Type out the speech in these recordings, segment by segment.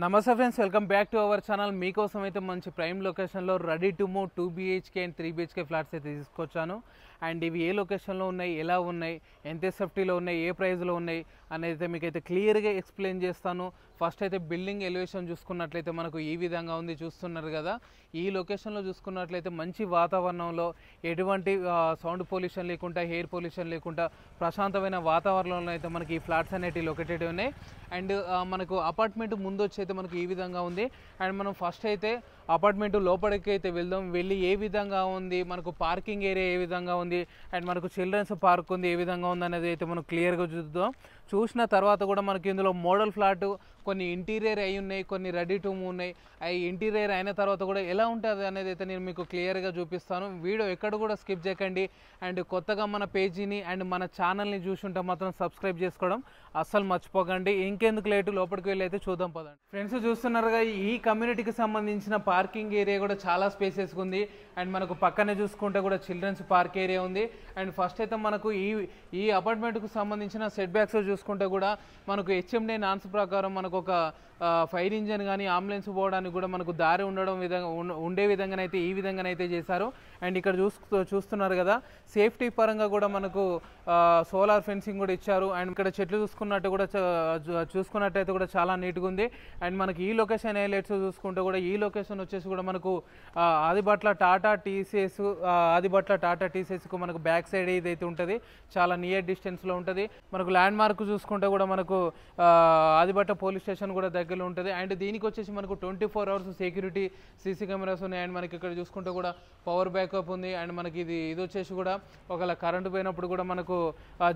నమస్తే friends, welcome back to our channel. మీకోసం అయితే మంచి ప్రైమ్ లొకేషన్లో ready to move 2 BHK and 3 BHK flats అయితే తీసుకొచ్చాను. అండ్ ఇవి ఏ లొకేషన్లో ఉన్నాయి, ఎలా ఉన్నాయి, ఎంత సేఫ్టీలో ఉన్నాయి, ఏ ప్రైస్లో ఉన్నాయి అనేది అయితే మీకైతే క్లియర్గా ఎక్స్ప్లెయిన్ చేస్తాను. ఫస్ట్ అయితే బిల్డింగ్ ఎలివేషన్ చూసుకున్నట్లయితే మనకు ఈ విధంగా ఉంది, చూస్తున్నారు కదా. ఈ లొకేషన్లో చూసుకున్నట్లయితే మంచి వాతావరణంలో ఎటువంటి సౌండ్ పొల్యూషన్ లేకుండా, ఎయిర్ పొల్యూషన్ లేకుండా ప్రశాంతమైన వాతావరణంలో అయితే మనకి ఈ ఫ్లాట్స్ అనేటివి లొకేటెడ్ ఉన్నాయి. అండ్ మనకు అపార్ట్మెంట్ ముందు వచ్చి అయితే మనకు ఈ విధంగా ఉంది. అండ్ మనం ఫస్ట్ అయితే అపార్ట్మెంట్ లోపలికి అయితే వెళ్ళి ఏ విధంగా ఉంది, మనకు పార్కింగ్ ఏరియా ఏ విధంగా ఉంది, అండ్ మనకు చిల్డ్రన్స్ పార్క్ ఉంది ఏ విధంగా ఉంది అనేది అయితే మనం క్లియర్గా చూద్దాం. చూసిన తర్వాత కూడా మనకి ఇందులో మోడల్ ఫ్లాట్ కొన్ని ఇంటీరియర్ అయి ఉన్నాయి, కొన్ని రెడీ టు మూవ్ ఉన్నాయి. అవి ఇంటీరియర్ అయిన తర్వాత కూడా ఎలా ఉంటుంది అనేది అయితే నేను మీకు క్లియర్గా చూపిస్తాను. వీడియో ఎక్కడ కూడా స్కిప్ చేయకండి. అండ్ కొత్తగా మన పేజీని అండ్ మన ఛానల్ని చూసుంటే మాత్రం సబ్స్క్రైబ్ చేసుకోవడం అస్సలు మర్చిపోకండి. ఇంకెందుకు లేటు, లోపలికి వెళ్ళి అయితే చూద్దాం పదండి. ఫ్రెండ్స్ చూస్తున్నారుగా, ఈ కమ్యూనిటీకి సంబంధించిన పార్కింగ్ ఏరియా కూడా చాలా స్పేసెస్గా ఉంది. అండ్ మనకు పక్కనే చూసుకుంటే కూడా చిల్డ్రన్స్ పార్క్ ఏరియా ఉంది. అండ్ ఫస్ట్ అయితే మనకు ఈ అపార్ట్మెంట్కు సంబంధించిన సెట్ బ్యాక్స్ చూసుకుంటే కూడా మనకు HMD నాన్స్ ప్రకారం మనకు ఒక ఫైర్ ఇంజన్ కానీ అంబులెన్స్ పోవడానికి కూడా మనకు దారి ఉండే విధంగానైతే ఈ విధంగానైతే చేశారు. అండ్ ఇక్కడ చూస్తున్నారు కదా, సేఫ్టీ పరంగా కూడా మనకు సోలార్ ఫెన్సింగ్ కూడా ఇచ్చారు. అండ్ ఇక్కడ చెట్లు చూసుకున్నట్టయితే కూడా చాలా నీట్గా ఉంది. అండ్ మనకి ఈ లొకేషన్ హైలైట్స్ చూసుకుంటే కూడా ఈ లొకేషన్ వచ్చేసి కూడా మనకు ఆదిబట్ల టాటా టీసీఎస్కు మనకు బ్యాక్ సైడ్ ఏదైతే ఉంటుంది చాలా నియర్ డిస్టెన్స్లో ఉంటుంది. మనకు ల్యాండ్ మార్క్ చూసుకుంటే కూడా మనకు ఆదిబట్ల పోలీస్ స్టేషన్ కూడా దగ్గరలో ఉంటుంది. అండ్ దీనికి వచ్చేసి మనకు 24 hours సెక్యూరిటీ సీసీ కెమెరాస్ ఉన్నాయి. అండ్ మనకి ఇక్కడ చూసుకుంటే కూడా పవర్ బ్యాకప్ ఉంది. అండ్ మనకి ఇది వచ్చేసి కూడా ఒకవేళ కరెంటు పోయినప్పుడు కూడా మనకు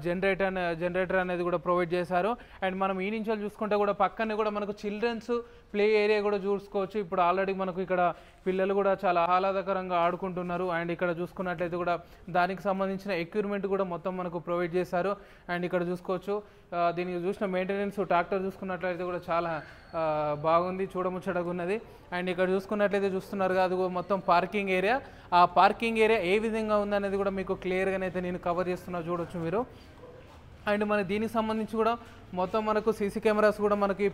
జనరేటర్ అనేది కూడా ప్రొవైడ్ చేశారు. అండ్ మనం ఈ నుంచి చూసుకుంటే కూడా పక్కనే కూడా మనకు చిల్డ్రన్స్ ప్లే ఏరియా కూడా చూసుకోవచ్చు. ఇప్పుడు ఆల్రెడీ మనకు ఇక్కడ పిల్లలు కూడా చాలా ఆహ్లాదకరంగా ఆడుకుంటున్నారు. అండ్ ఇక్కడ చూసుకున్నట్లయితే కూడా దానికి సంబంధించిన ఎక్విప్మెంట్ కూడా మొత్తం మనకు ప్రొవైడ్ చేశారు. అండ్ ఇక్కడ చూసుకోవచ్చు, దీనికి చూసిన మెయింటెనెన్స్ ట్రాక్టర్ చూసుకున్నట్లయితే కూడా చాలా బాగుంది, చూడముచ్చటగా ఉన్నది. అండ్ ఇక్కడ చూసుకున్నట్లయితే చూస్తున్నారు కదా, అది మొత్తం పార్కింగ్ ఏరియా. ఆ పార్కింగ్ ఏరియా ఏ విధంగా ఉందనేది కూడా మీకు క్లియర్గానైతే నేను కవర్ చేస్తున్నా, చూడొచ్చు మీరు. అండ్ మన దీనికి సంబంధించి కూడా మొత్తం మనకు సీసీ కెమెరాస్ కూడా మనకి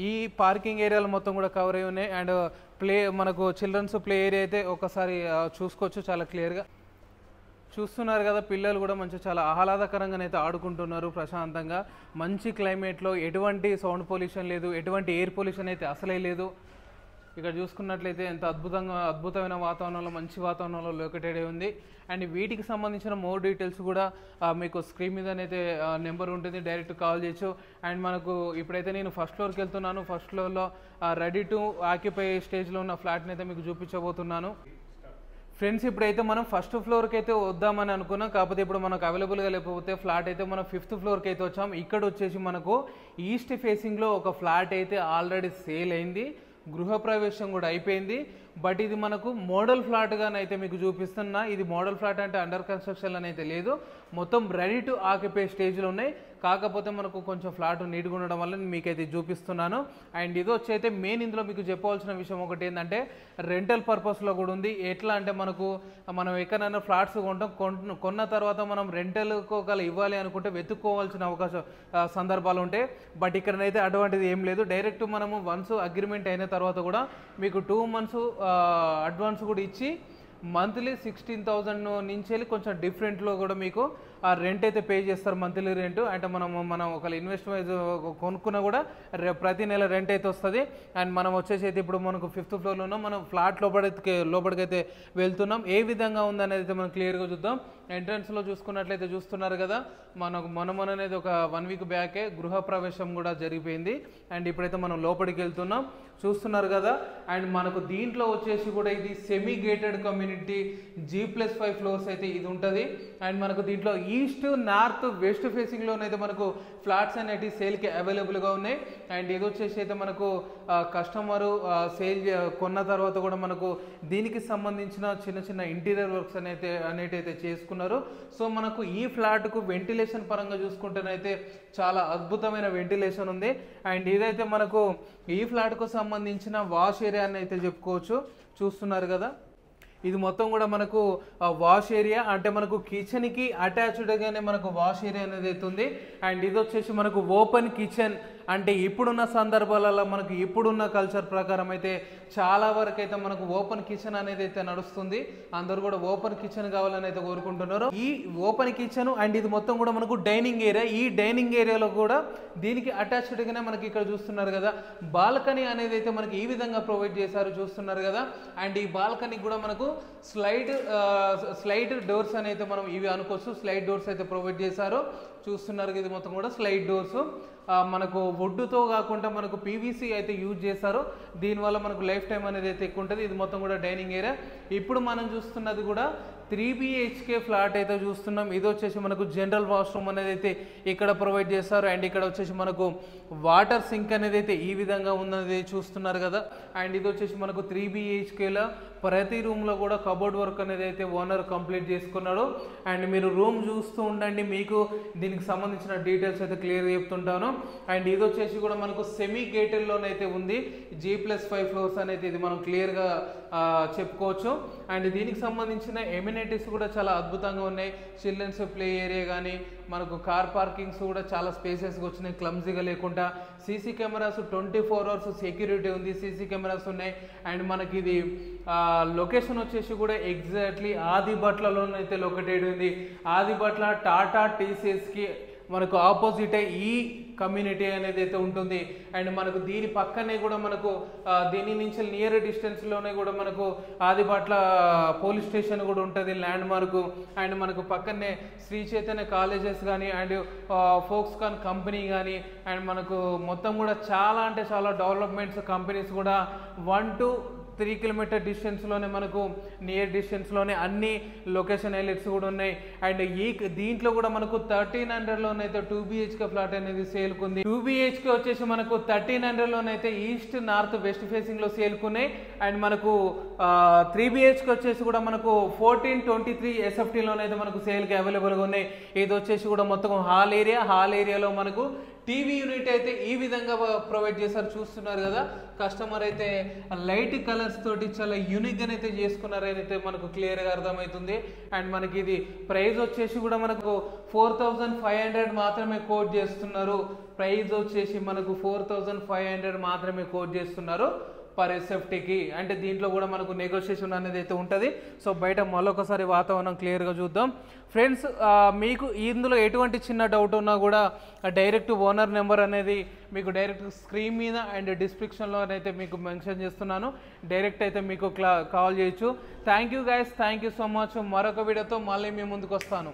ఈ పార్కింగ్ ఏరియాలో మొత్తం కూడా కవర్ అయి ఉన్నాయి. అండ్ మనకు చిల్డ్రన్స్ ప్లే ఏరియా అయితే ఒకసారి చూసుకోవచ్చు, చాలా క్లియర్గా చూస్తున్నారు కదా. పిల్లలు కూడా మంచిగా చాలా ఆహ్లాదకరంగానైతే ఆడుకుంటున్నారు ప్రశాంతంగా. మంచి క్లైమేట్లో ఎటువంటి సౌండ్ పొల్యూషన్ లేదు, ఎటువంటి ఎయిర్ పొల్యూషన్ అయితే అసలే లేదు. ఇక్కడ చూసుకున్నట్లయితే ఎంత అద్భుతమైన వాతావరణంలో, మంచి వాతావరణంలో లొకేటెడ్ ఉంది. అండ్ వీటికి సంబంధించిన మోర్ డీటెయిల్స్ కూడా మీకు స్క్రీన్ మీదనైతే నెంబర్ ఉంటుంది, డైరెక్ట్ కాల్ చేయొచ్చు. అండ్ మనకు ఇప్పుడైతే నేను ఫస్ట్ ఫ్లోర్కి వెళ్తున్నాను. ఫస్ట్ ఫ్లోర్లో రెడీ టు ఆక్యుపై స్టేజ్లో ఉన్న ఫ్లాట్ని అయితే మీకు చూపించబోతున్నాను. ఫ్రెండ్స్ ఇప్పుడైతే మనం ఫస్ట్ ఫ్లోర్కి అయితే వద్దామని అనుకున్నాం, కాకపోతే ఇప్పుడు మనకు అవైలబుల్గా లేకపోతే ఫ్లాట్ అయితే మనం 5th ఫ్లోర్కి అయితే వచ్చాం. ఇక్కడ వచ్చేసి మనకు ఈస్ట్ ఫేసింగ్లో ఒక ఫ్లాట్ అయితే ఆల్రెడీ సేల్ అయింది, గృహప్రవేశం కూడా అయిపోయింది. బట్ ఇది మనకు మోడల్ ఫ్లాట్గానైతే మీకు చూపిస్తున్నా. ఇది మోడల్ ఫ్లాట్ అంటే అండర్ కన్స్ట్రక్షన్ అయితే లేదు, మొత్తం రెడీ టు ఆక్యుపై స్టేజ్లో ఉన్నాయి. కాకపోతే మనకు కొంచెం ఫ్లాట్ నీట్గా ఉండడం వల్ల మీకైతే చూపిస్తున్నాను. అండ్ ఇది వచ్చి అయితే మెయిన్ ఇందులో మీకు చెప్పవలసిన విషయం ఒకటి ఏంటంటే రెంటల్ పర్పస్లో కూడా ఉంది. ఎట్లా అంటే మనం ఎక్కడైనా ఫ్లాట్స్ కొన్న తర్వాత మనం రెంటల్కు ఒకవేళ ఇవ్వాలి అనుకుంటే వెతుక్కోవాల్సిన సందర్భాలు ఉంటాయి. బట్ ఇక్కడనైతే అటువంటిది ఏం లేదు. డైరెక్ట్ మనము వన్స్ అగ్రిమెంట్ అయిన తర్వాత కూడా మీకు 2 months అడ్వాన్స్ కూడా ఇచ్చి మంత్లీ 16,000 నుంచి వెళ్ళి కొంచెం డిఫరెంట్లో కూడా మీకు ఆ రెంట్ అయితే పే చేస్తారు, మంత్లీ రెంట్. అంటే మనం ఒక ఇన్వెస్ట్మెంట్ కొనుక్కున్నా కూడా ప్రతి నెల రెంట్ అయితే వస్తుంది. అండ్ మనం వచ్చేసి అయితే ఇప్పుడు మనకు 5th ఫ్లోర్లో ఉన్నాం. మనం ఫ్లాట్ లోపలికైతే వెళ్తున్నాం. ఏ విధంగా ఉందనేది అయితే మనం క్లియర్గా చూద్దాం. ఎంట్రన్స్లో చూసుకున్నట్లయితే చూస్తున్నారు కదా, మననేది ఒక 1 week బ్యాకే గృహప్రవేశం కూడా జరిగిపోయింది. అండ్ ఇప్పుడైతే మనం లోపలికి వెళ్తున్నాం, చూస్తున్నారు కదా. అండ్ మనకు దీంట్లో వచ్చేసి కూడా ఇది semi gated community, G+5 floors అయితే ఇది ఉంటుంది. అండ్ మనకు దీంట్లో ఈస్ట్, నార్త్, వెస్ట్ ఫేసింగ్లోనైతే మనకు ఫ్లాట్స్ అనేవి సేల్కి అవైలబుల్గా ఉన్నాయి. అండ్ ఇది వచ్చేసి అయితే మనకు కస్టమరు కొన్న తర్వాత కూడా మనకు దీనికి సంబంధించిన చిన్న ఇంటీరియర్ వర్క్స్ అనేటైతే చేసుకున్నారు. సో మనకు ఈ ఫ్లాట్కు వెంటిలేషన్ పరంగా చూసుకుంటేనైతే చాలా అద్భుతమైన వెంటిలేషన్ ఉంది. అండ్ ఇదైతే మనకు ఈ ఫ్లాట్కు సంబంధించిన వాష్ ఏరియా అని అయితే చెప్పుకోవచ్చు. చూస్తున్నారు కదా, ఇది మొత్తం కూడా మనకు వాష్ ఏరియా, అంటే మనకు కిచెన్కి అటాచ్డ్గానే మనకు వాష్ ఏరియా అనేది అవుతుంది. అండ్ ఇది వచ్చేసి మనకు ఓపెన్ కిచెన్ అంటే ఇప్పుడున్న సందర్భాలలో మనకు ఇప్పుడున్న కల్చర్ ప్రకారం అయితే చాలా వరకు అయితే మనకు ఓపెన్ కిచెన్ అనేది అయితే నడుస్తుంది. అందరూ కూడా ఓపెన్ కిచెన్ కావాలని అయితే కోరుకుంటున్నారు. ఈ ఓపెన్ కిచెన్ అండ్ ఇది మొత్తం కూడా మనకు డైనింగ్ ఏరియా. ఈ డైనింగ్ ఏరియాలో కూడా దీనికి అటాచ్డ్గానే మనకి ఇక్కడ చూస్తున్నారు కదా బాల్కనీ అనేది అయితే మనకి ఈ విధంగా ప్రొవైడ్ చేశారు చూస్తున్నారు కదా. అండ్ ఈ బాల్కనీ కూడా మనకు స్లైడ్ డోర్స్ అని అయితే మనం ఇవి అనుకోవచ్చు. స్లైడ్ డోర్స్ అయితే ప్రొవైడ్ చేశారు చూస్తున్నారు. ఇది మొత్తం కూడా స్లైడ్ డోర్స్ మనకు వుడ్తో కాకుండా మనకు పీవీసీ అయితే యూజ్ చేశారు. దీనివల్ల మనకు లైఫ్ టైం అనేది అయితే ఎక్కువ ఉంటుంది. ఇది మొత్తం కూడా డైనింగ్ ఏరియా. ఇప్పుడు మనం చూస్తున్నది కూడా 3 BHK ఫ్లాట్ అయితే చూస్తున్నాం. ఇది వచ్చేసి మనకు జనరల్ వాష్రూమ్ అనేది అయితే ఇక్కడ ప్రొవైడ్ చేస్తారు. అండ్ ఇక్కడ వచ్చేసి మనకు వాటర్ సింక్ అనేది అయితే ఈ విధంగా ఉన్నది చూస్తున్నారు కదా. అండ్ ఇది వచ్చేసి మనకు 3 BHKలో ప్రతి రూమ్లో కూడా కబోర్డ్ వర్క్ అనేది అయితే ఓనర్ కంప్లీట్ చేసుకున్నాడు. అండ్ మీరు రూమ్ చూస్తూ ఉండండి, మీకు దీనికి సంబంధించిన డీటెయిల్స్ అయితే క్లియర్గా చెప్తుంటాను. అండ్ ఇది వచ్చేసి కూడా మనకు సెమీ గేటెడ్లోనైతే ఉంది. G+5 ఫ్లోర్స్ అనేది ఇది మనం క్లియర్గా చెప్పుకోవచ్చు. అండ్ దీనికి సంబంధించిన ఎమ్యూనిటీస్ కూడా చాలా అద్భుతంగా ఉన్నాయి. చిల్డ్రన్స్ ప్లే ఏరియా కానీ మనకు కార్ పార్కింగ్స్ కూడా చాలా స్పేసెస్గా వచ్చినాయి, క్లమ్జీగా లేకుండా. సీసీ కెమెరాస్ 24 hours సెక్యూరిటీ ఉంది, సీసీ కెమెరాస్ ఉన్నాయి. అండ్ మనకి ఇది లొకేషన్ వచ్చేసి కూడా ఎగ్జాక్ట్లీ ఆదిబట్లలోనైతే లొకేటెడ్ ఉంది. ఆదిబట్ల టాటా టీసీఎస్కి మనకు ఆపోజిట్ ఈ కమ్యూనిటీ అనేది అయితే ఉంటుంది. అండ్ మనకు దీని పక్కనే కూడా మనకు దీని నుంచి నియర్ డిస్టెన్స్లోనే కూడా మనకు ఆదిబట్ల పోలీస్ స్టేషన్ కూడా ఉంటుంది, ల్యాండ్ మార్కు. అండ్ మనకు పక్కనే శ్రీ చైతన్య కాలేజెస్ కానీ అండ్ ఫోక్స్కాన్ కంపెనీ కానీ అండ్ మనకు మొత్తం కూడా చాలా అంటే చాలా డెవలప్మెంట్స్ కంపెనీస్ కూడా 1 to 3 kilometer డిస్టెన్స్లోనే మనకు నియర్ డిస్టెన్స్లోనే అన్ని లొకేషన్ హైలైట్స్ కూడా ఉన్నాయి. అండ్ దీంట్లో కూడా మనకు 1300లోనైతే 2 BHK ఫ్లాట్ అనేది సేల్కుంది. 2 BHK వచ్చేసి మనకు 1300లోనైతే ఈస్ట్ నార్త్ వెస్ట్ ఫేసింగ్లో సేల్కున్నాయి. అండ్ మనకు 3 BHK వచ్చేసి కూడా మనకు 1423 SFTలోనైతే మనకు సేల్కి అవైలబుల్గా ఉన్నాయి. ఇది వచ్చేసి కూడా మొత్తం హాల్ ఏరియాలో మనకు టీవీ యూనిట్ అయితే ఈ విధంగా ప్రొవైడ్ చేశారు చూస్తున్నారు కదా. కస్టమర్ అయితే లైట్ కలర్స్ తోటి చాలా యూనిక్గా అయితే చేసుకున్నారని అయితే మనకు క్లియర్గా అర్థమవుతుంది. అండ్ మనకి ఇది ప్రైస్ వచ్చేసి కూడా మనకు 4500 మాత్రమే కోట్ చేస్తున్నారు. ప్రైస్ వచ్చేసి మనకు 4500 మాత్రమే కోట్ చేస్తున్నారు పర్ SFTకి. అంటే దీంట్లో కూడా మనకు నెగోషియేషన్ అనేది అయితే ఉంటుంది. సో బయట మరొకసారి వాతావరణం క్లియర్గా చూద్దాం ఫ్రెండ్స్. మీకు ఇందులో ఎటువంటి చిన్న డౌట్ ఉన్నా కూడా డైరెక్ట్ ఓనర్ నెంబర్ అనేది మీకు డైరెక్ట్ స్క్రీన్ మీద అండ్ డిస్క్రిప్షన్లో అయితే మీకు మెన్షన్ చేస్తున్నాను. డైరెక్ట్ అయితే మీకు కాల్ చేయొచ్చు. Thank you guys, thank you so much. మరొక వీడియోతో మళ్ళీ మీ ముందుకు వస్తాను.